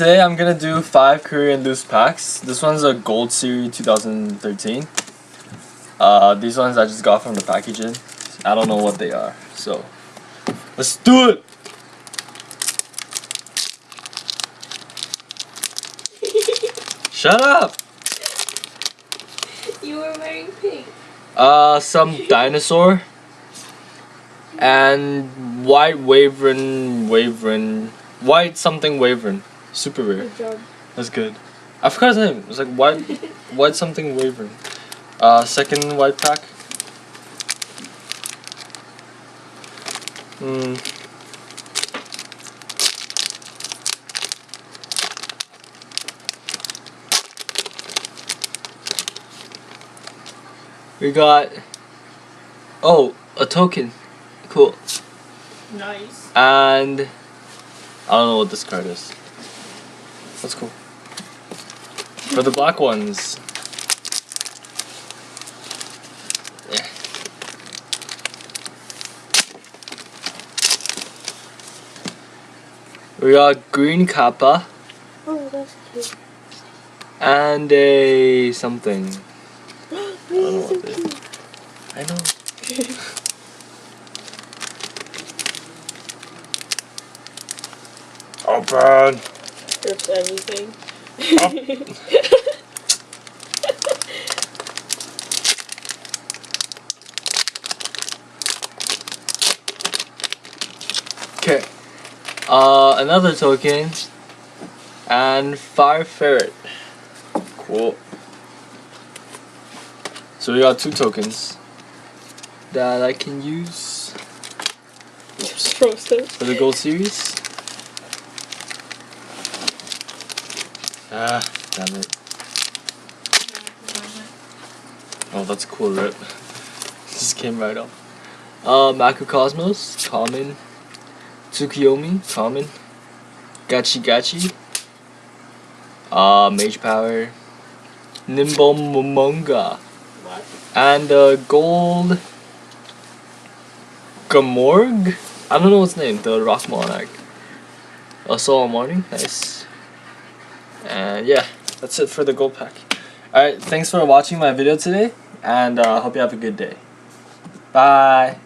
today I'm gonna do 5 Korean loose packs. This one's a Gold Series 2013. These ones I just got from the packaging. I don't know what they are, so let's do it! Shut up! You were wearing pink. Some dinosaur and white white something wavering. Super rare. Good job. That's good. I forgot his name. It was like white something wavering. Second white pack. We got a token. Cool. Nice. And I don't know what this card is. That's cool. For the black ones. Yeah. We got green kappa. Oh, that's cute. And a something. I don't know what it is. I know. Open. Rips everything. Okay. Another token. And fire ferret. Cool. So we got 2 tokens that I can use for the Gold Series. Ah, damn it. Oh, that's a cool rip. Just came right off. Macrocosmos, common. Tsukiyomi, common. Gachi Gachi. Mage Power. Nimble Momonga. What? And Gold Gamorg? I don't know what's name, the Rock Monarch. Soul Morning, nice. And yeah, that's it for the gold pack. Alright, thanks for watching my video today, and hope you have a good day. Bye!